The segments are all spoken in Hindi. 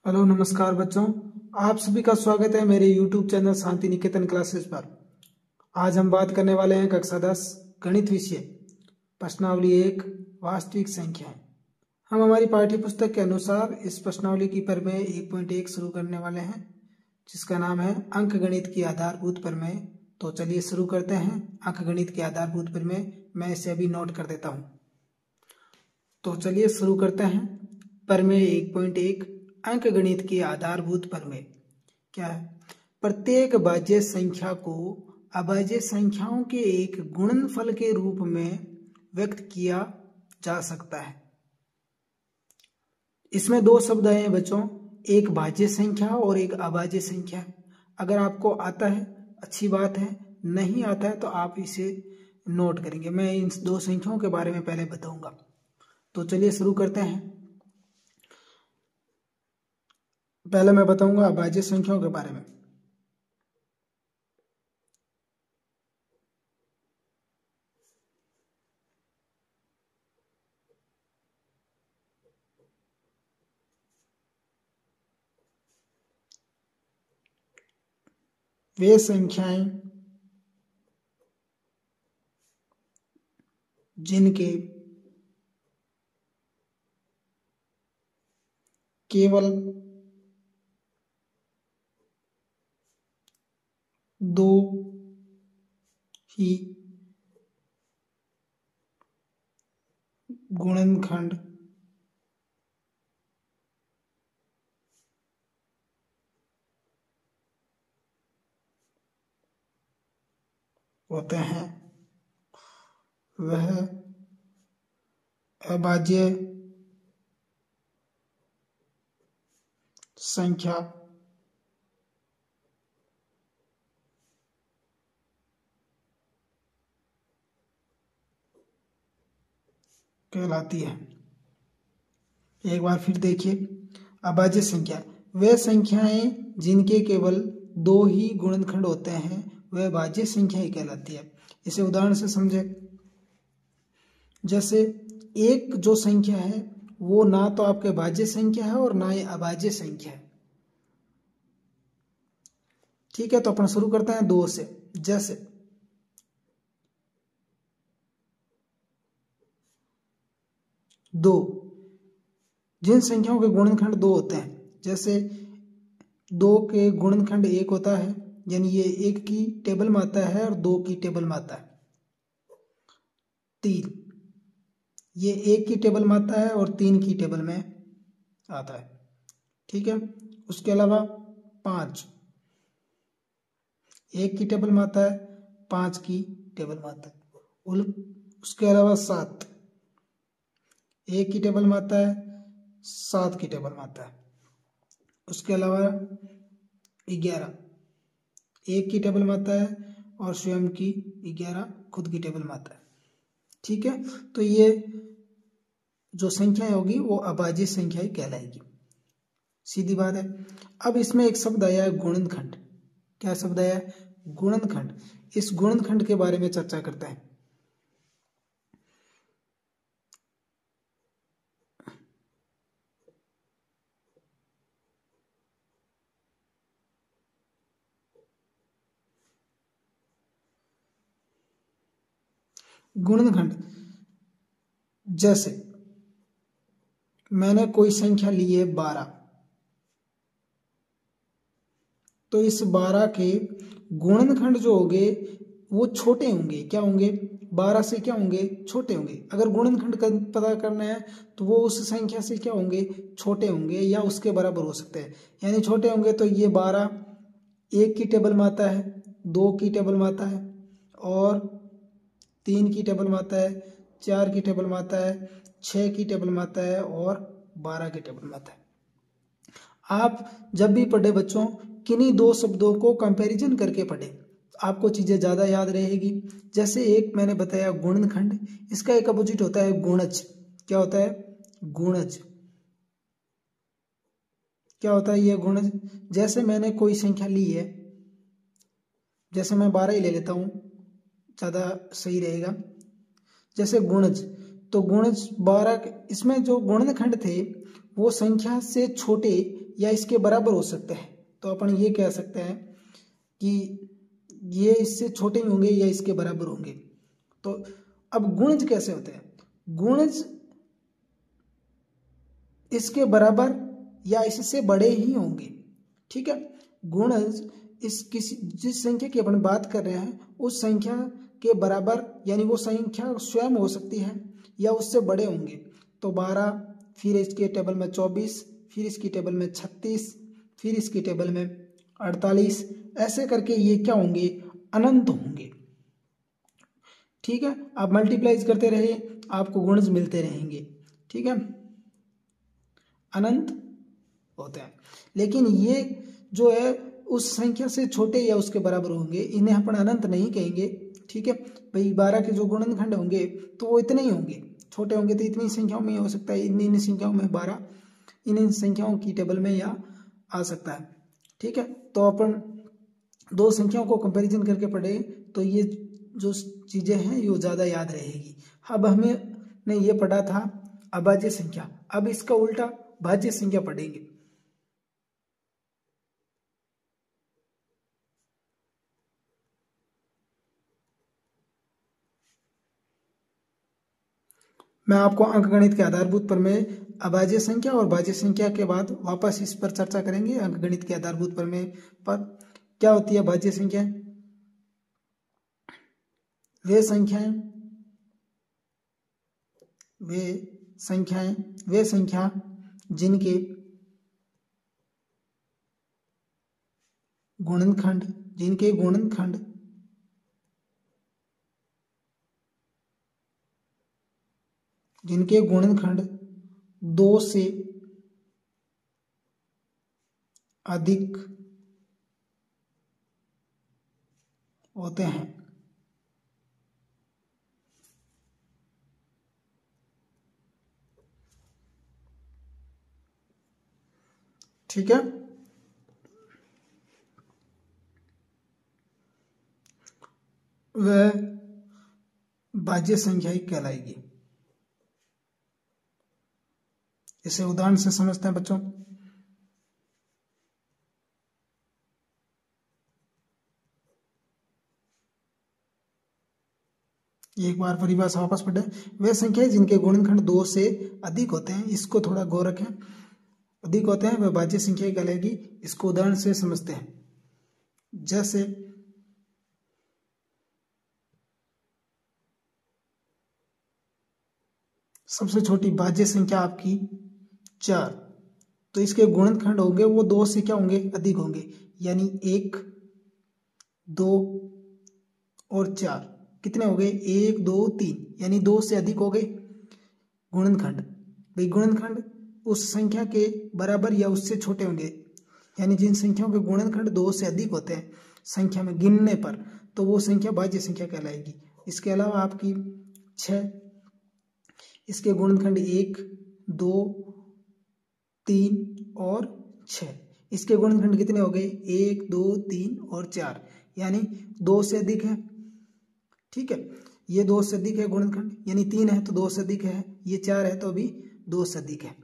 हेलो नमस्कार बच्चों, आप सभी का स्वागत है मेरे YouTube channel Shanti Niketan classes पर। आज हम बात करने वाले हैं कक्षा 10 गणित विषय प्रश्नावली 1 वास्तविक संख्याएं। हम हमारी पाठ्य पुस्तक के अनुसार इस प्रश्नावली की प्रमेय 1.1 शुरू करने वाले हैं, जिसका नाम है अंक गणित की आधारभूत प्रमेय। तो चलिए शुरू करते हैं। अंक गणित की आधारभूत प्रमेय, मैं इसे अभी नोट कर देता हूँ। तो चलिए शुरू करते हैं। प्रमेय 1.1 अंक गणित की आधारभूत प्रमेय क्या है? प्रत्येक भाज्य संख्या को अभाज्य संख्याओं के एक गुणनफल के रूप में व्यक्त किया जा सकता है। इसमें दो शब्द हैं बच्चों, एक भाज्य संख्या और एक अभाज्य संख्या। अगर आपको आता है अच्छी बात है, नहीं आता है तो आप इसे नोट करेंगे। मैं इन दो संख्याओं के बारे में पहले बताऊंगा। तो चलिए शुरू करते हैं। पहले मैं बताऊंगा अभाज्य संख्याओं के बारे में। वे संख्याएं जिनके केवल दो ही गुणनखंड होते हैं वह अभाज्य संख्या कहलाती है। एक बार फिर देखिए, अभाज्य संख्या वे संख्याएं जिनके केवल दो ही गुणनखंड होते हैं वह भाज्य संख्या ही कहलाती है। इसे उदाहरण से समझे। जैसे एक जो संख्या है वो ना तो आपके भाज्य संख्या है और ना ही अभाज्य संख्या है। ठीक है, तो अपन शुरू करते हैं दो से। जैसे दो, जिन संख्याओं के गुणनखंड दो होते हैं, जैसे दो के गुणनखंड एक होता है, यानी ये एक की टेबल में आता है और दो की टेबल में आता है। तीन, ये एक की टेबल में आता है और तीन की टेबल में आता है। ठीक है, उसके अलावा पांच, एक की टेबल में आता है, पांच की टेबल में आता है। उसके अलावा सात, एक की टेबल में आता है, सात की टेबल में आता है। उसके अलावा 11, एक की टेबल में आता है और स्वयं की 11 खुद की टेबल में आता है। ठीक है, तो ये जो संख्या होगी वो अभाज्य संख्या ही कहलाएगी। सीधी बात है। अब इसमें एक शब्द आया है गुणनखंड। क्या शब्द आया? गुणनखंड। इस गुणनखंड के बारे में चर्चा करते हैं। गुणनखंड, जैसे मैंने कोई संख्या ली है 12, तो इस 12 के गुणनखंड जो होंगे वो छोटे होंगे। क्या होंगे? 12 से क्या होंगे? छोटे होंगे। अगर गुणनखंड पता करना है तो वो उस संख्या से क्या होंगे? छोटे होंगे या उसके बराबर हो सकते हैं। यानी छोटे होंगे तो ये 12 एक की टेबल में आता है, दो की टेबल में आता है और तीन की टेबल में आता है, चार की टेबल में आता है, छः की टेबल में आता है और 12 की टेबल में आता है। आप जब भी पढ़े बच्चों, किन्हीं दो शब्दों को कंपैरिजन करके पढ़े, आपको चीजें ज्यादा याद रहेगी। जैसे एक मैंने बताया गुणनखंड, इसका एक अपोजिट होता है गुणज। क्या होता है? गुणज। क्या होता है ये गुणज? जैसे मैंने कोई संख्या ली है, जैसे मैं 12 ही ले लेता हूं, ज्यादा सही रहेगा। जैसे गुणज, तो गुणज 12, इसमें जो गुणनखंड थे वो संख्या से छोटे या इसके बराबर हो सकते हैं। तो अपन ये कह सकते हैं कि ये इससे छोटे ही होंगे या इसके बराबर होंगे। तो अब गुणज कैसे होते हैं? गुणज इसके बराबर या इससे बड़े ही होंगे। ठीक है, गुणज जिस संख्या की अपन बात कर रहे हैं उस संख्या के बराबर यानी वो संख्या स्वयं हो सकती है या उससे बड़े होंगे। तो 12, फिर इसके टेबल में 24, फिर इसकी टेबल में 36, फिर इसकी टेबल में 48, ऐसे करके ये क्या होंगे? अनंत होंगे। ठीक है, आप मल्टीप्लाइज करते रहे, आपको गुणज मिलते रहेंगे। ठीक है, अनंत होते हैं। लेकिन ये जो है उस संख्या से छोटे या उसके बराबर होंगे, इन्हें अपन अनंत नहीं कहेंगे। ठीक है भाई, 12 के जो गुणनखंड होंगे तो वो इतने ही होंगे, छोटे होंगे तो इतनी संख्याओं में हो सकता है, इन संख्याओं में 12 इन संख्याओं की टेबल में या आ सकता है। ठीक है, तो अपन दो संख्याओं को कंपैरिजन करके पढ़े तो ये जो चीजें हैं ये ज्यादा याद रहेगी। अब हमने ये पढ़ा था अभाज्य संख्या, अब इसका उल्टा भाज्य संख्या पढ़ेंगे। मैं आपको अंकगणित के आधारभूत पर में अभाज्य संख्या और भाज्य संख्या के बाद वापस इस पर चर्चा करेंगे। अंकगणित के आधारभूत पर में पर क्या होती है भाज्य संख्या? वे संख्या जिनके गुणनखंड जिनके गुणनखंड 2 से अधिक होते हैं। ठीक है, वह भाज्य संख्या ही कहलाएगी। इसे उदाहरण से समझते हैं बच्चों। एक बार परिभाषा वापस पढ़े। वे संख्याएं जिनके गुणनखंड 2 से अधिक होते हैं, इसको थोड़ा गौर रखें, अधिक होते हैं वह भाज्य संख्या कहलाएगी। इसको उदाहरण से समझते हैं। जैसे सबसे छोटी भाज्य संख्या आपकी 4, तो इसके गुणनखंड होंगे वो 2 से क्या होंगे? अधिक होंगे, यानी 1, 2 और 4 कितने हो गए? 1, 2, 3, यानी 2 से अधिक हो गए गुणनखंड। भाई गुणनखंड उस संख्या के बराबर या उससे छोटे होंगे, यानी जिन संख्याओं के गुणनखंड 2 से अधिक होते हैं संख्या में गिनने पर, तो वो संख्या भाज्य संख्या कहलाएगी। इसके अलावा आपकी 6, इसके गुणनखंड 1, 2, 3 और 6, इसके गुणनखंड कितने हो गए? 1, 2, 3 और 4, यानी 2 से अधिक है। ठीक है, ये 2 से अधिक है गुणनखंड, यानी 3 है तो 2 से अधिक है, ये 4 है तो भी 2 से अधिक है।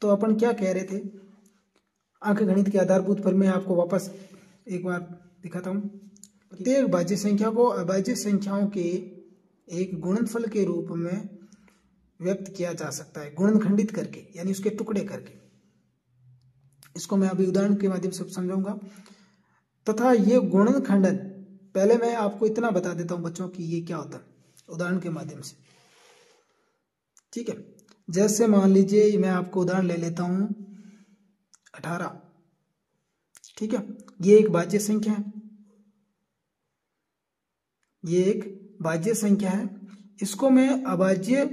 तो अपन क्या कह रहे थे? अंकगणित के आधारभूत पर मैं आपको वापस एक बार दिखाता हूं। प्रत्येक भाज्य संख्या को अभाज्य संख्याओं के एक गुणनफल के रूप में व्यक्त किया जा सकता है, गुणनखंडित करके, यानी उसके टुकड़े करके। इसको मैं अभी उदाहरण के माध्यम से समझाऊंगा। तथा ये गुणनखंडन, पहले मैं आपको इतना बता देता हूं बच्चों कि ये क्या होता है उदाहरण के माध्यम से। ठीक है, जैसे मान लीजिए मैं आपको उदाहरण ले लेता हूं 18। ठीक है, ये एक भाज्य संख्या है, ये एक भाज्य संख्या है। इसको मैं अभाज्य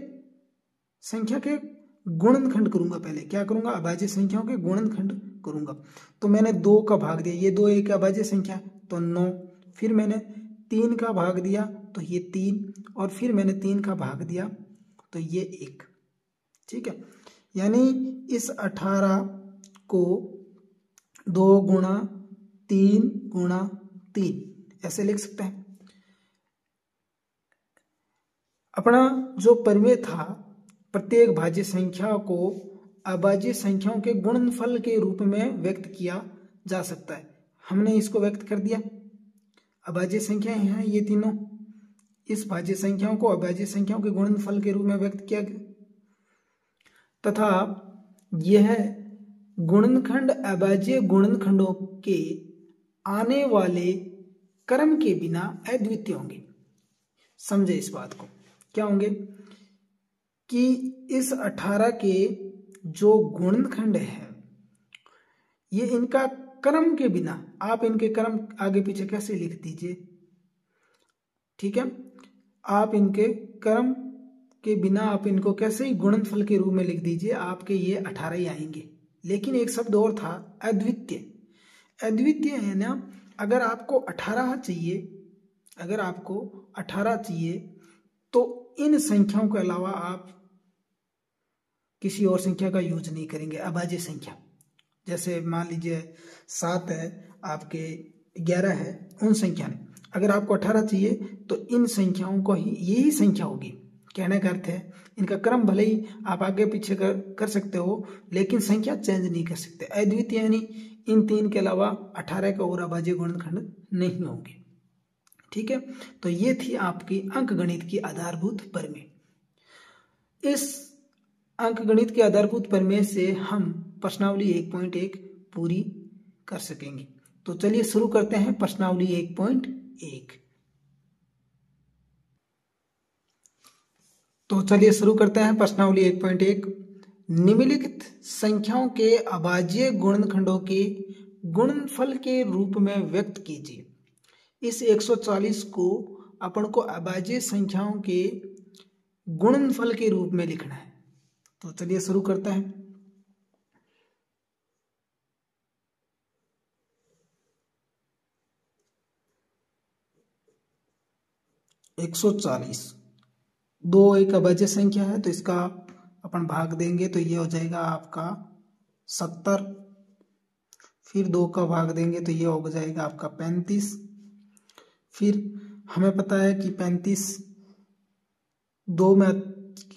संख्या के गुणनखंड करूंगा। पहले क्या करूंगा? अभाज्य संख्याओं के गुणनखंड करूंगा। तो मैंने 2 का भाग दिया, ये 2 एक अभाज्य संख्या तो 9, फिर मैंने 3 का भाग दिया तो ये 3, और फिर मैंने 3 का भाग दिया तो ये 1। ठीक है, यानी इस 18 को 2 गुणा 3 गुणा 3 ऐसे लिख सकते हैं। अपना जो प्रमेय था प्रत्येक भाज्य संख्या को अभाज्य संख्याओं के गुणनफल के रूप में व्यक्त किया जा सकता है। हमने इसको व्यक्त कर दिया, अभाज्य संख्याएं हैं ये तीनों, इस भाज्य संख्याओं को अभाज्य संख्याओं के गुणनफल के रूप में व्यक्त किया गया तथा यह गुणनखंड अभाज्य गुणनखंडों के आने वाले क्रम के बिना अद्वितीय होंगे। समझे इस बात को, क्या होंगे कि इस 18 के जो गुणनखंड है ये इनका क्रम के बिना, आप इनके क्रम आगे पीछे कैसे लिख दीजिए, ठीक है, आप इनके क्रम के बिना आप इनको कैसे ही गुणनफल के रूप में लिख दीजिए, आपके ये 18 ही आएंगे। लेकिन एक शब्द और था, अद्वितीय। अद्वितीय है ना, अगर आपको 18 चाहिए, अगर आपको 18 चाहिए तो इन संख्याओं के अलावा आप किसी और संख्या का यूज नहीं करेंगे। अभाज्य संख्या जैसे मान लीजिए 7 है, आपके 11 है, उन संख्या ने अगर आपको 18 चाहिए तो इन संख्याओं को ही यही संख्या होगी। कहने का अर्थ है इनका क्रम भले ही आप आगे पीछे कर सकते हो, लेकिन संख्या चेंज नहीं कर सकते। अद्वितीय यानी इन तीन के अलावा 18 के और अभाज्य गुणनखंड नहीं होंगे। ठीक है, तो ये थी आपकी अंकगणित की आधारभूत प्रमेय। इस अंकगणित के आधारभूत प्रमेय से हम प्रश्नावली 1.1 पूरी कर सकेंगे। तो चलिए शुरू करते हैं प्रश्नावली 1.1। तो चलिए शुरू करते हैं प्रश्नावली 1.1। निम्नलिखित संख्याओं के अभाज्य गुणनखंडों के गुणनफल के रूप में व्यक्त कीजिए। इस 140 को अपन को अभाज्य संख्याओं के गुणनफल के रूप में लिखना है। तो चलिए शुरू करते हैं। दो एक अभाज्य संख्या है तो इसका अपन भाग देंगे तो ये हो जाएगा आपका 70। फिर 2 का भाग देंगे तो ये हो जाएगा आपका 35। फिर हमें पता है कि 35 2 में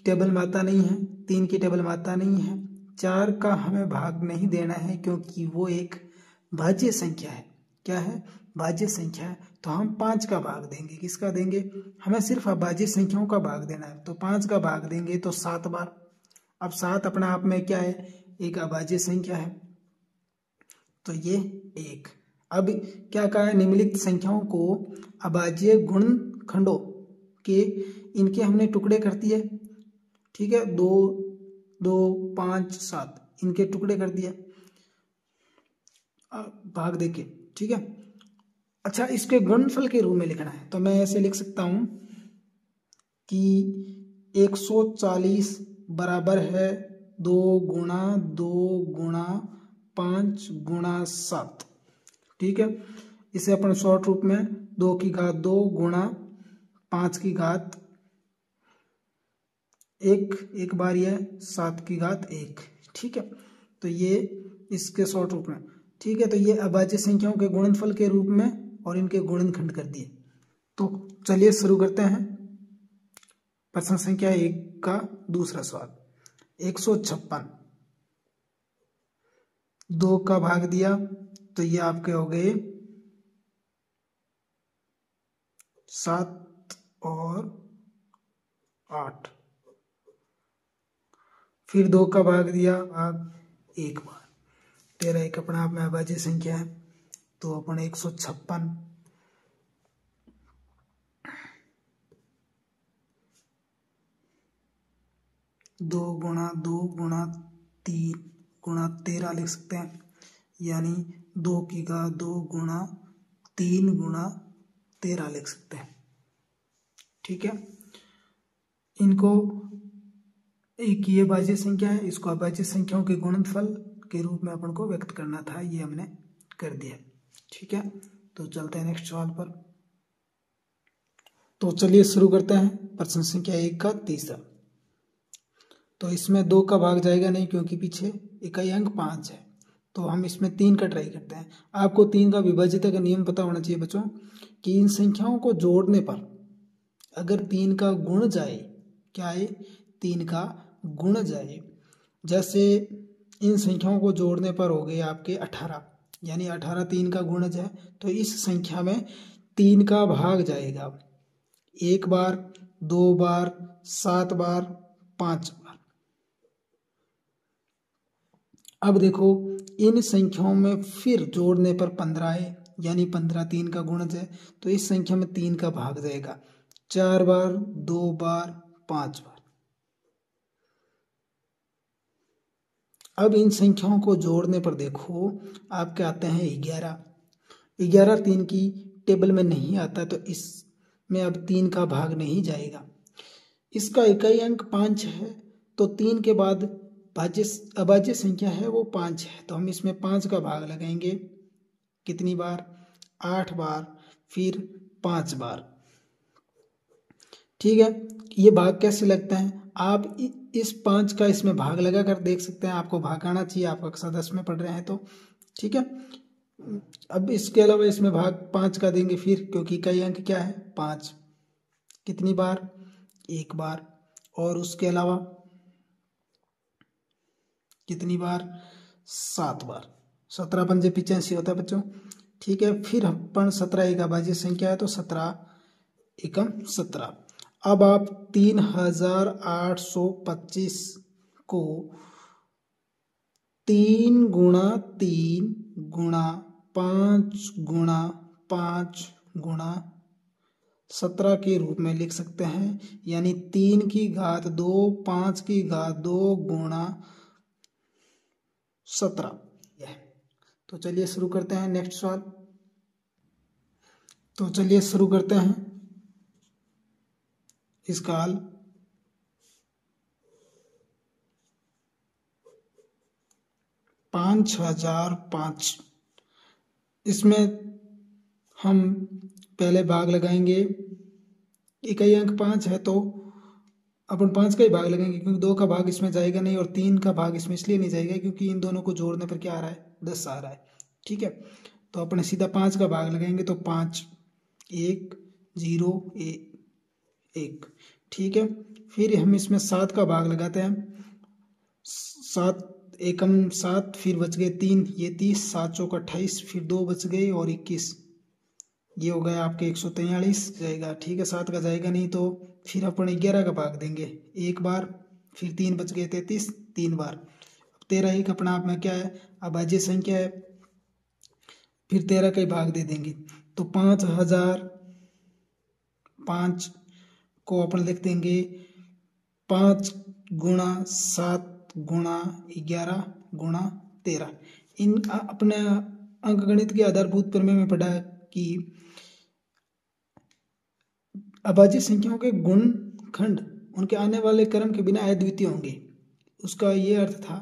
टेबल में आता नहीं है, 3 की टेबल में आता नहीं है, 4 का हमें भाग नहीं देना है क्योंकि वो एक भाज्य संख्या है। क्या है? भाज्य संख्या है। तो हम 5 का भाग देंगे। किसका देंगे? हमें सिर्फ अभाज्य संख्याओं का भाग देना है। तो 5 का भाग देंगे तो 7 बार। अब 7 अपने आप में क्या है? एक अभाज्य संख्या है। तो ये 1। अब क्या कहा है? निम्नलिखित संख्याओं को अभाज्य गुणनखंडों के इनके हमने टुकड़े कर दिए। ठीक है, 2 2 5 7 इनके टुकड़े कर दिए भाग देके। ठीक है, अच्छा इसके गुणनफल के रूप में लिखना है तो मैं ऐसे लिख सकता हूं कि 140 बराबर है 2 गुणा 2 गुणा 5 गुणा 7। ठीक है, इसे अपन शॉर्ट रूप में 2 की घात 2 गुणा 5 की घात 1 बार यह 7 की घात 1। ठीक है, तो ये इसके शॉर्ट रूप में। ठीक है, तो ये अभाज्य संख्याओं के गुणनफल के रूप में और इनके गुणनखंड कर दिए। तो चलिए शुरू करते हैं प्रश्न संख्या 1 का दूसरा सवाल। 156 2 का भाग दिया तो ये आपके हो गए 7 और 8। फिर 2 का भाग दिया भाग 1 बार। 13 एक अपने आप में अभाज्य संख्या है तो अपन 156 2 गुणा 2 गुणा 3 गुणा 13 लिख सकते हैं, यानी 2 की घात 2 गुणा 3 गुणा 13 लिख सकते हैं। ठीक है, इनको एक ये भाज्य संख्या है, इसको अभाज्य संख्याओं के गुणनफल के रूप में अपन को व्यक्त करना था, ये हमने कर दिया। ठीक है, तो चलते हैं नेक्स्ट सवाल पर। तो चलिए शुरू करते हैं प्रश्न संख्या 1 का तीसरा। तो इसमें 2 का भाग जाएगा नहीं क्योंकि पीछे इकाई अंक 5 है, तो हम इसमें 3 का ट्राई करते हैं। आपको 3 का विभाजित का नियम पता होना चाहिए बच्चों कि इन संख्याओं को जोड़ने पर अगर 3 का गुण जाए, क्या है? 3 का गुण जाए जैसे इन संख्याओं को जोड़ने पर हो गए आपके 18, यानी 18 3 का गुणज है, तो इस संख्या में 3 का भाग जाएगा 1 बार, 2 बार, 7 बार, 5 बार। अब देखो इन संख्याओं में फिर जोड़ने पर 15 है, यानी 15 3 का गुणज है, तो इस संख्या में 3 का भाग जाएगा 4 बार, 2 बार, 5 बार। अब इन संख्याओं को जोड़ने पर देखो आपके आते हैं 11। 11 3 की टेबल में नहीं आता, तो इसमें अब 3 का भाग नहीं जाएगा। इसका इकाई अंक 5 है, तो 3 के बाद अभाज्य संख्या है वो 5 है, तो हम इसमें 5 का भाग लगाएंगे। कितनी बार? 8 बार, फिर 5 बार। ठीक है, ये भाग कैसे लगता है? आप इस 5 का इसमें भाग लगा कर देख सकते हैं, आपको भाग आना चाहिए, आप कक्षा 10 में पढ़ रहे हैं तो। ठीक है, अब इसके अलावा इसमें भाग 5 का देंगे फिर, क्योंकि इकाई अंक क्या है? 5। कितनी बार? 1 बार। और उसके अलावा कितनी बार? 7 बार। 17 पंजे 85 होता है बच्चों। ठीक है, फिर अपन 17 एक अभाज्य संख्या है, तो 17 एकम 17। अब आप 3825 को 3 गुणा 3 गुणा 5 गुणा 5 गुणा 17 के रूप में लिख सकते हैं, यानी 3 की घात 2 5 की घात 2 गुणा 17। तो चलिए शुरू करते हैं नेक्स्ट सवाल। तो चलिए शुरू करते हैं इसका हल। पाँच 5005। इसमें हम पहले भाग लगाएंगे। इकाई अंक 5 है, तो अपन 5 का ही भाग लगाएंगे, क्योंकि 2 का भाग इसमें जाएगा नहीं, और 3 का भाग इसमें इसलिए नहीं जाएगा क्योंकि इन दोनों को जोड़ने पर क्या आ रहा है? 10 आ रहा है। ठीक है, तो अपने सीधा 5 का भाग लगाएंगे, तो 5 1 0 1। ठीक है, फिर हम इसमें 7 का भाग लगाते हैं। 7 एकम 7, फिर बच गए 3, ये 30, 7 चौक 28, फिर 2 बच गए और 21, ये हो गया आपके 143 जाएगा। ठीक है, 7 का जाएगा नहीं, तो फिर अपन 11 का भाग देंगे 1 बार, फिर 3 बच गए 33 3 बार। अब 13 एक अपना आप में क्या है? अभाज्य संख्या है, फिर 13 का ही भाग दे देंगे, तो 5005 को अपन लिख देंगे 5 गुणा 7 गुणा 11 गुणा 13। इन अपने अंकगणित के आधारभूत प्रमेय में पढ़ा कि अभाज्य संख्याओं के गुणनखंड उनके आने वाले क्रम के बिना अद्वितीय होंगे। उसका ये अर्थ था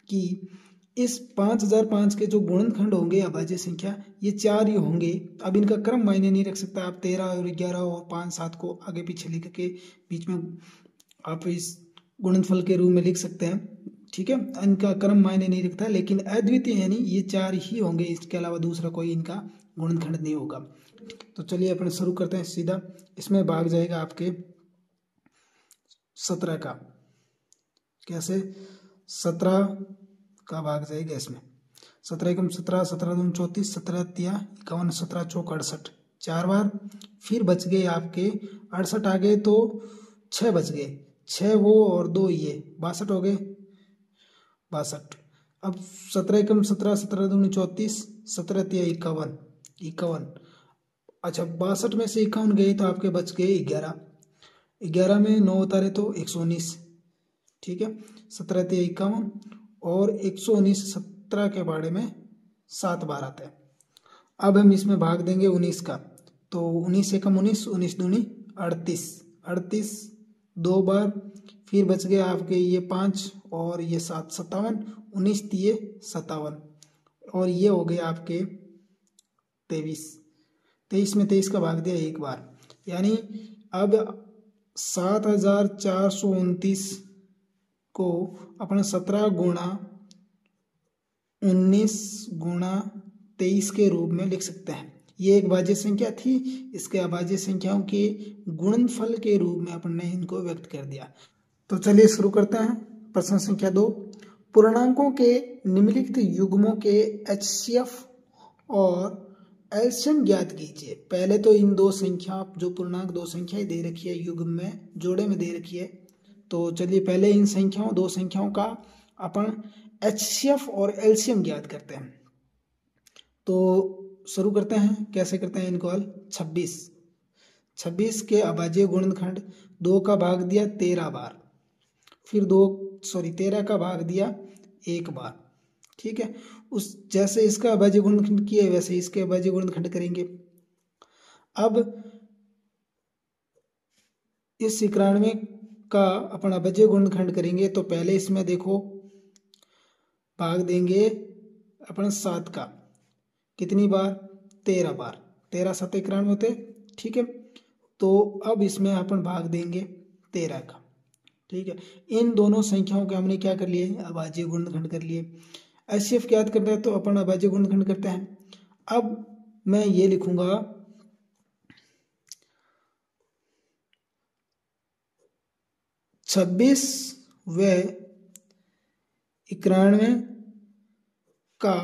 कि इस 5005 के जो गुणनखंड होंगे अभाज्य संख्या, ये 4 ही होंगे। अब इनका क्रम मायने नहीं रख सकता। आप 13 और 11 और 5 7 को आगे पीछे लिख के बीच में आप इस गुणनफल के रूप में लिख सकते हैं। ठीक है, इनका क्रम मायने नहीं रखता, लेकिन अद्वितीय यानी ये 4 ही होंगे, इसके अलावा दूसरा कोई इनका गुणनखंड नहीं होगा। तो चलिए अपन शुरू करते हैं सीधा। इसमें भाग जाएगा आपके 17 का। कैसे? 17 का भाग जाएगा इसमें। 17 एकम 17, 17 दूनी 34, 17 तिया 51, 17 चौक 68, 4 बार। फिर बच गए आपके 68 आ गए, तो 6 बच गए, 6 वो और 2 ये 62 हो गए 62। अब 17 एकम 17, 17 दूनी 34, 17 तिया 51 51। अच्छा, 62 में से 51 गए, तो आपके बच गए 11। 11 में 9 उतारे तो 119। ठीक है, 17 तिया 51 और 119 17 के बारे में 7 बार आता है। अब हम इसमें भाग देंगे 19 का, तो 19 एकम 19, 19 दूनी 38, 38 2 बार। फिर बच गए आपके ये 5 और ये 7 57, 19 तिये 57 और ये हो गए आपके 23। 23 में 23 का भाग दिया 1 बार, यानी अब 7429 को अपना 17 गुणा 19 गुणा 23 के रूप में लिख सकते हैं। ये एक भाज्य संख्या थी, इसके अभाज्य संख्याओं के गुणनफल के रूप में अपन ने इनको व्यक्त कर दिया। तो चलिए शुरू करते हैं। प्रश्न संख्या 2, पूर्णांकों के निम्नलिखित युग्मों के एचसीएफ और एलसीएम ज्ञात कीजिए। पहले तो इन दो संख्या, जो पूर्णांक दो संख्याएं दे रखी है युग्म में, जोड़े में दे रखी है, तो चलिए पहले इन संख्याओं, दो संख्याओं का अपन एचसीएफ और एलसीएम ज्ञात करते हैं। तो शुरू करते हैं, कैसे करते हैं इनको हल। 26 के अभाज्य गुणनखंड 2 का भाग दिया 13 बार, फिर 13 का भाग दिया 1 बार, ठीक है। उस जैसे इसका अभाज्य गुणनखंड किए वैसे इसके अभाज्य गुणनखंड करेंगे। अब इस 91 का अपन अभाज्य गुणनखंड करेंगे तो पहले इसमें देखो भाग देंगे अपन 7 का, कितनी बार, 13 बार, 13 7 91 होते, ठीक है। तो अब इसमें अपन भाग देंगे 13 का, ठीक है। इन दोनों संख्याओं के हमने क्या कर लिए, अभाज्य गुणनखंड कर लिए। एचसीएफ ज्ञात करते हैं तो अपन अभाज्य गुणनखंड करते हैं। अब मैं ये लिखूंगा 26 व 91 का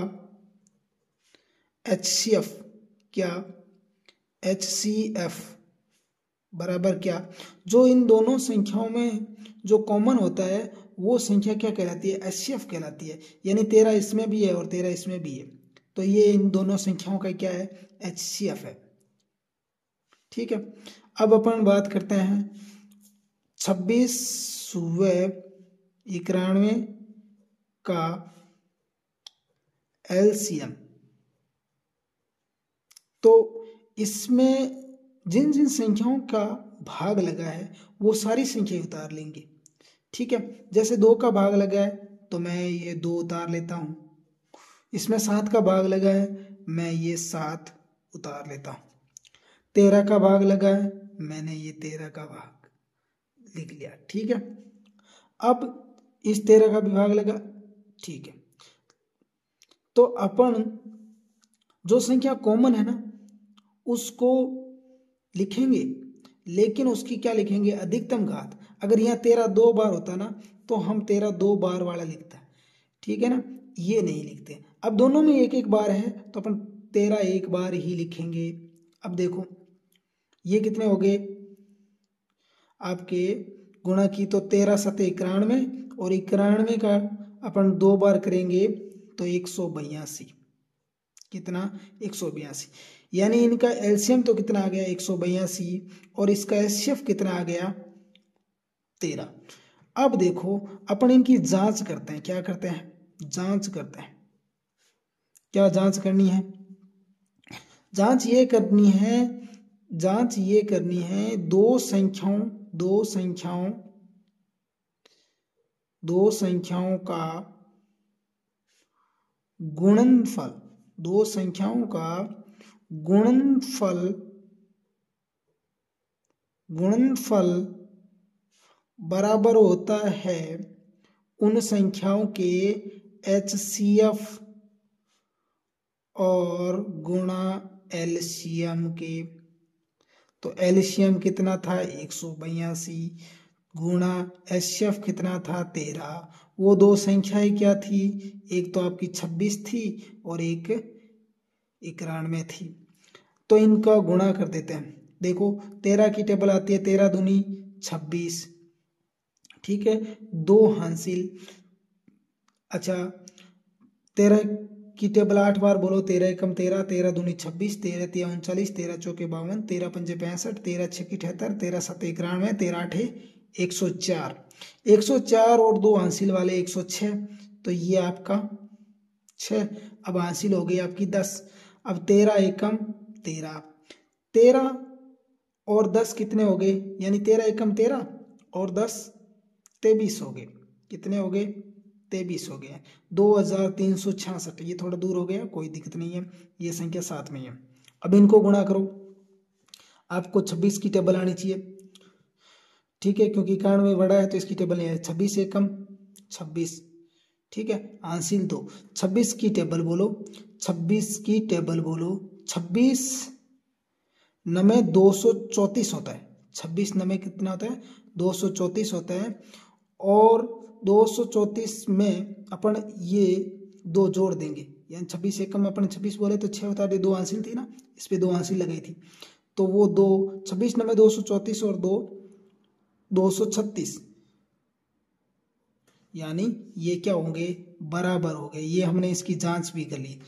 एचसीएफ क्या, एचसीएफ बराबर क्या, जो इन दोनों संख्याओं में जो कॉमन होता है वो संख्या क्या कहलाती है, एचसीएफ कहलाती है। यानी 13 इसमें भी है और 13 इसमें भी है, तो ये इन दोनों संख्याओं का क्या है, एचसीएफ है, ठीक है। अब अपन बात करते हैं 26 व 91 का एलसीएम। तो इसमें जिन जिन संख्याओं का भाग लगा है वो सारी संख्याएं उतार लेंगे, ठीक है। जैसे 2 का भाग लगा है तो मैं ये 2 उतार लेता हूं, इसमें 7 का भाग लगा है मैं ये 7 उतार लेता हूं, 13 का भाग लगा है मैंने ये 13 का भाग लिख लिया, ठीक है। अब इस 13 का भी भाग लगा, ठीक है। तो अपन जो संख्या कॉमन है ना उसको लिखेंगे, लेकिन उसकी क्या लिखेंगे, अधिकतम घात। अगर यहाँ 13 2 बार होता ना तो हम 13 2 बार वाला लिखता, ठीक है ना, ये नहीं लिखते। अब दोनों में एक एक बार है तो अपन 13 एक बार ही लिखेंगे। अब देखो ये कितने हो गए आपके, गुणा की तो 13 7 91 और 91 का अपन 2 बार करेंगे तो 182, कितना, 182। यानी इनका एलसीएम तो कितना आ गया, 182, और इसका एचसीएफ कितना आ गया, 13। अब देखो अपन इनकी जांच करते हैं, क्या करते हैं, जांच करते हैं। क्या जांच करनी है, जांच ये करनी है दो संख्याओं का गुणनफल, दो संख्याओं का गुणनफल बराबर होता है उन संख्याओं के एचसीएफ और गुणा एलसीएम के। तो एलसीएम कितना था, 182, गुणा एचसीएफ कितना था, 13। वो दो संख्याएं क्या थी, एक तो आपकी 26 थी और एक 91 थी। तो इनका गुणा कर देते हैं। देखो 13 की टेबल आती है, 13 दूनी 26, ठीक है, 2 हासिल। अच्छा 13 की टेबल 8 बार बोलो, 13 एकम 13, 13 दूनी 26, 13 तिया 39, 13 चौके 52, 13 पंजे 65, 13 छक्की 78, 13 सत्ते 91, 13 आठे 104, 104 और 2 हासिल वाले 106। तो ये आपका 6। अब हासिल हो गई आपकी 10। अब 13 एकम 13, 13 और 10 कितने हो गए, यानी 13 एकम 13 और 10 23 हो गए। कितने हो गए, 23 हो गए। 2366। ये थोड़ा दूर हो गया, कोई दिक्कत नहीं है, ये संख्या साथ में है। अब इनको गुणा करो, आपको 26 की टेबल आनी चाहिए, ठीक है, क्योंकि 91 बड़ा है तो इसकी टेबल नहीं है। 26 एकम 26, ठीक है, हासिल 2। 26 की टेबल बोलो, 26 की टेबल बोलो। 26 9 234 होता है, 26 9 कितना होता है, 234 होता है। और 234 में अपन ये 2 जोड़ देंगे, यानी 26 एकम में अपन 26 बोले तो 6 बता दे 2 हासिल थी ना, इस पे 2 हासिल लगाई थी, तो वो 2 26 नंबर 234 और 2 236, यानी ये क्या होंगे, बराबर हो गए। ये हमने इसकी जांच भी कर ली।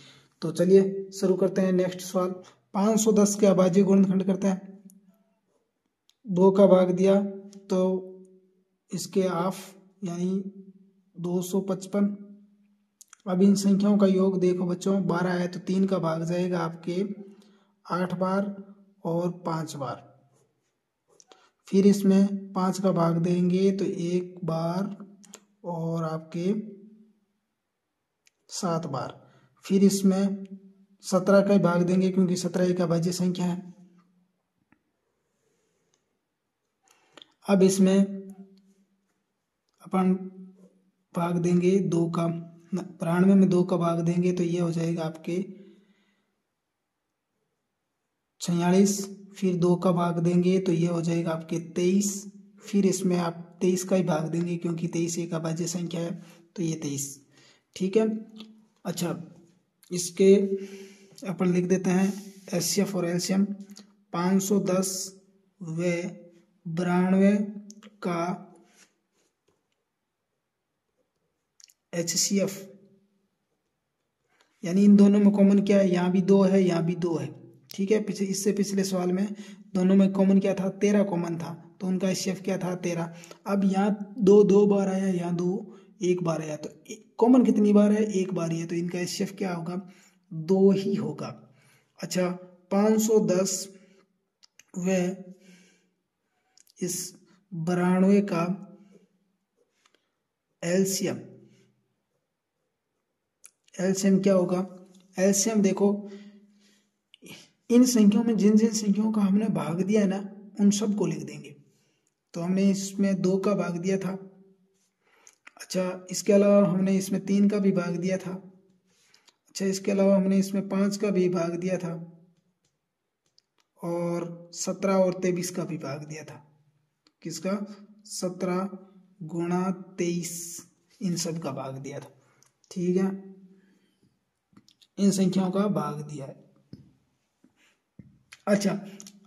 तो चलिए शुरू करते हैं नेक्स्ट सवाल। 510 के अभाज्य गुणनखंड करते हैं। 2 का भाग दिया तो इसके हाफ यानी 255। अब इन संख्याओं का योग देखो बच्चों, 12 है तो 3 का भाग जाएगा आपके 8 बार और 5 बार। फिर इसमें 5 का भाग देंगे तो 1 बार और आपके 7 बार। फिर इसमें 17 का भाग देंगे क्योंकि 17 एक अभाज्य संख्या है। अब इसमें अपन भाग देंगे 2 का, 92 में 2 का भाग देंगे तो ये हो जाएगा आपके 46। फिर 2 का भाग देंगे तो ये हो जाएगा आपके 23। फिर इसमें आप 23 का ही भाग देंगे क्योंकि 23 एक अभाज्य संख्या है तो ये 23। ठीक है। अच्छा, इसके अपन लिख देते हैं एचसीएफ और एलसीएम। 510 व 92 का एचसीएफ, यानी इन दोनों में कॉमन क्या है, यहाँ भी 2 है यहाँ भी 2 है। ठीक है, इससे पिछले सवाल में दोनों में कॉमन क्या था, 13 कॉमन था, तो उनका एचसीएफ क्या था, 13। अब यहाँ 2 बार आया, यहाँ 2 1 बार आया, तो कॉमन कितनी बार है, 1 बार ही है, तो इनका एचसीएफ क्या होगा, 2 ही होगा। अच्छा, 510 व इस 92 का एलसीएम, एलसीएम क्या होगा, एलसीएम देखो इन संख्याओं में जिन जिन संख्याओं का हमने भाग दिया है ना उन सब को लिख देंगे। तो हमने इसमें 2 का भाग दिया था। अच्छा, इसके अलावा हमने इसमें 3 का भी भाग दिया था। अच्छा, इसके अलावा हमने इसमें 5 का भी भाग दिया था और 17 और 23 का भी भाग दिया था। किसका, 17 गुणा 23, इन सब का भाग दिया था। ठीक है, इन संख्याओं का भाग दिया है। अच्छा,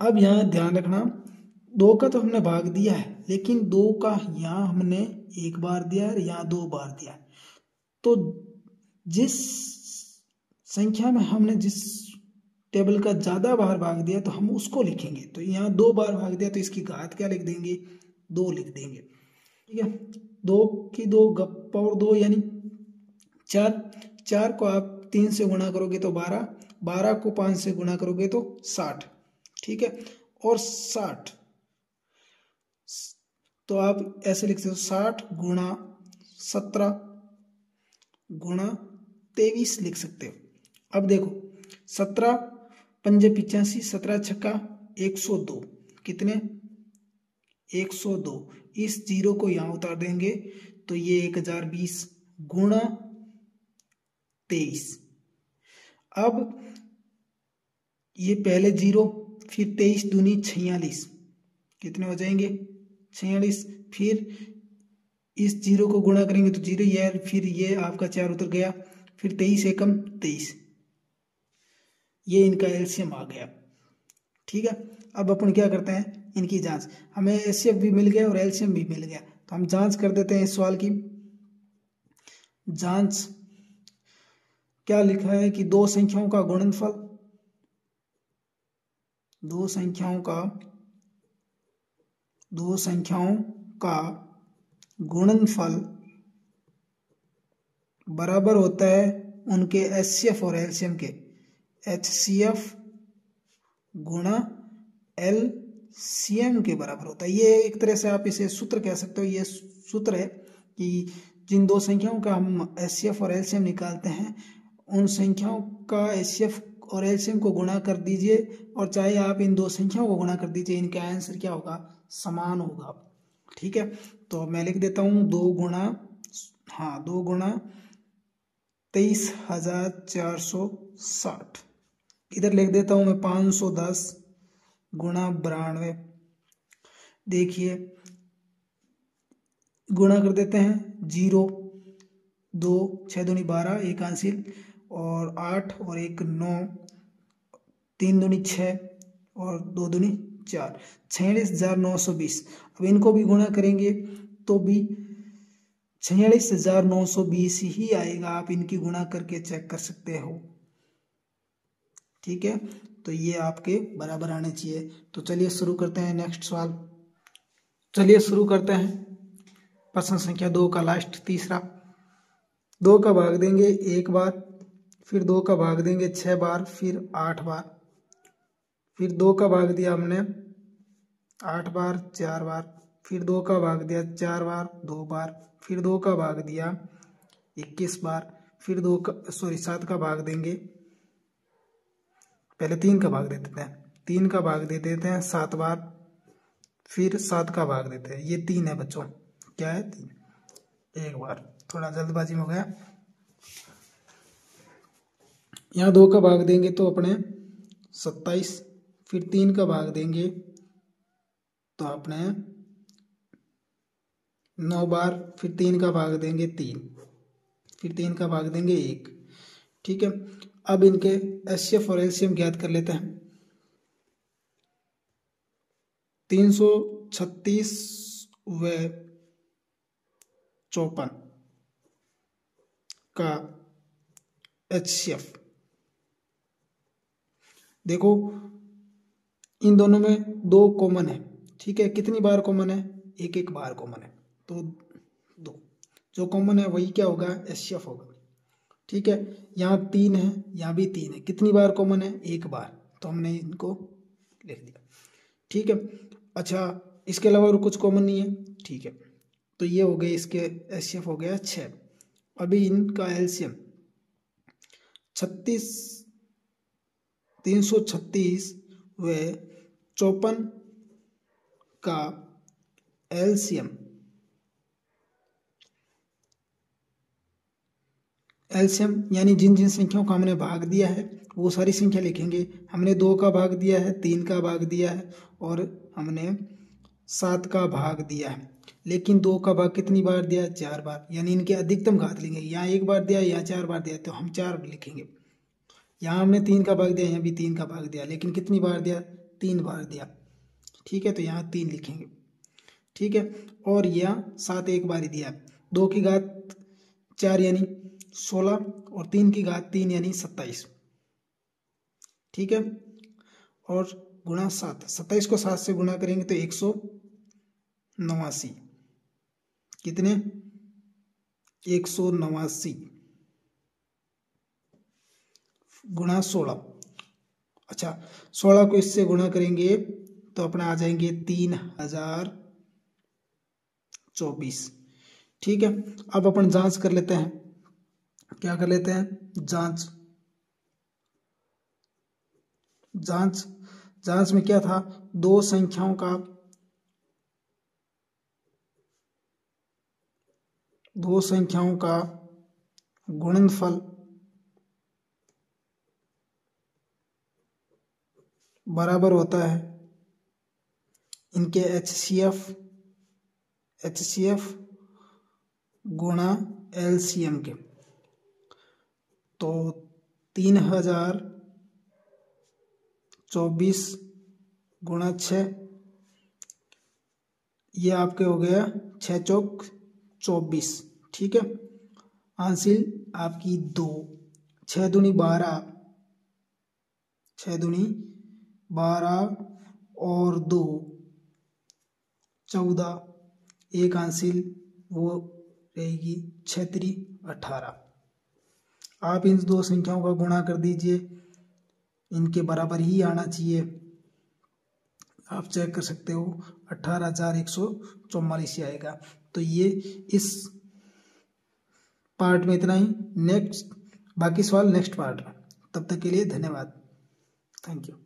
अब यहाँ ध्यान रखना 2 का तो हमने भाग दिया है, लेकिन 2 का यहाँ हमने 1 बार दिया है, यहाँ 2 बार दिया है। तो जिस संख्या में हमने जिस टेबल का ज्यादा बार भाग दिया तो हम उसको लिखेंगे। तो यहाँ 2 बार भाग दिया तो इसकी घात क्या लिख देंगे, 2 लिख देंगे। ठीक है, 2 की 2 पावर 2 यानी 4, 4 को आप 3 से गुणा करोगे तो 12, 12 को 5 से गुणा करोगे तो 60। ठीक है, और 60 तो आप ऐसे लिख सकते हो 60 गुणा 17 गुणा 23 लिख सकते हो। अब देखो 17 पंजे 85, 17 छक्का 102, कितने 102। इस 0 को यहाँ उतार देंगे तो ये 1020 गुणा 23। अब ये पहले 0 फिर 23 दूनी 46, कितने हो जाएंगे 46। फिर इस 0 को गुणा करेंगे तो 0 ये, फिर ये आपका 4 उतर गया, फिर 23 एकम 23, ये इनका एलसीएम आ गया। ठीक है, अब अपन क्या करते हैं इनकी जांच। हमें एचसीएफ भी मिल गया और एलसीएम भी मिल गया, तो हम जांच कर देते हैं इस सवाल की। जांच क्या लिखा है कि 2 संख्याओं का गुणनफल, 2 संख्याओं का गुणनफल बराबर होता है उनके एचसीएफ और एलसीएम के, एचसीएफ गुणा एलसीएम के बराबर होता है। ये एक तरह से आप इसे सूत्र कह सकते हो। ये सूत्र है कि जिन 2 संख्याओं का हम एचसीएफ और एलसीएम निकालते हैं उन संख्याओं का एचसीएफ और एलसीएम को गुणा कर दीजिए, और चाहे आप इन 2 संख्याओं को गुणा कर दीजिए, इनका आंसर क्या होगा, समान होगा। ठीक है, तो मैं लिख देता हूं 2 गुणा 23,460। इधर लिख देता हूं मैं 510 गुणा 92। देखिए गुणा कर देते हैं। 0 2 6 दूनी 12 एक हासिल और 8 और 1 9 3 दूनी 6 और 2 दूनी 4 46,920। अब इनको भी गुणा करेंगे तो भी 46,920 ही आएगा। आप इनकी गुणा करके चेक कर सकते हो। ठीक है, तो ये आपके बराबर आने चाहिए। तो चलिए शुरू करते हैं नेक्स्ट सवाल। चलिए शुरू करते हैं प्रश्न संख्या 2 का लास्ट तीसरा। 2 का भाग देंगे 1 बार, फिर 2 का भाग देंगे 6 बार, फिर 8 बार, फिर 2 का भाग दिया हमने 8 बार 4 बार, फिर 2 का भाग दिया 4 बार 2 बार, फिर 2 का भाग दिया 21 बार, फिर 7 का भाग देंगे, पहले 3 का भाग दे देते हैं, 3 का भाग दे देते हैं 7 बार, फिर 7 का भाग देते हैं। ये 3 है बच्चों, क्या है 3, एक बार, थोड़ा जल्दबाजी में हो गया। यहाँ 2 का भाग देंगे तो अपने 27, फिर 3 का भाग देंगे तो अपने 9 बार, फिर 3 का भाग देंगे 3, फिर 3 का भाग देंगे 1। ठीक है, अब इनके एचसीएफ और एलसीएम ज्ञात कर लेते हैं। 336 व 54 का एचसीएफ देखो, इन दोनों में 2 कॉमन है। ठीक है, कितनी बार कॉमन है, एक एक बार कॉमन है, तो 2 जो कॉमन है वही क्या होगा, एचसीएफ होगा। ठीक है, यहाँ 3 है, यहाँ भी 3 है, कितनी बार कॉमन है, एक बार, तो हमने इनको लिख दिया। ठीक है, अच्छा इसके अलावा और कुछ कॉमन नहीं है। ठीक है, तो ये हो गए इसके एचसीएफ हो गया 6। अभी इनका एलसीएम 336 व 54 का एलसीएम यानी जिन जिन संख्याओं का हमने भाग दिया है वो सारी संख्या लिखेंगे। हमने 2 का भाग दिया है, 3 का भाग दिया है और हमने 7 का भाग दिया है। लेकिन 2 का भाग कितनी बार दिया, 4 बार, यानी इनके अधिकतम घात लेंगे। यहाँ 1 बार दिया, यहाँ 4 बार दिया, तो हम 4 लिखेंगे। यहाँ हमने 3 का भाग दिया, यहाँ भी 3 का भाग दिया, लेकिन कितनी बार दिया, 3 बार दिया। ठीक है, तो यहाँ 3 लिखेंगे। ठीक है, और यहाँ 7 एक बार ही दिया। 2 की घात 4 यानी 16 और 3 की घात 3 यानी 27। ठीक है, और गुणा 7, 27 को 7 से गुणा करेंगे तो 189। कितने, 189 गुणा 16। अच्छा 16 को इससे गुणा करेंगे तो अपना आ जाएंगे 3024। ठीक है, अब अपन जांच कर लेते हैं। क्या कर लेते हैं, जांच में क्या था, दो संख्याओं का गुणनफल बराबर होता है इनके एचसीएफ गुणा एलसीएम के। तो 3024 गुणा 6, ये आपके हो गया 6 चौक 24। ठीक है, हासिल आपकी 2, 6 दूनी 12, 6 दूनी 12 और 2 14, एक हासिल वो रहेगी 6 3 18। आप इन दो संख्याओं का गुणा कर दीजिए, इनके बराबर ही आना चाहिए। आप चेक कर सकते हो, 18,144 ही आएगा। तो ये इस पार्ट में इतना ही। नेक्स्ट बाकी सवाल नेक्स्ट पार्ट में। तब तक के लिए धन्यवाद, थैंक यू।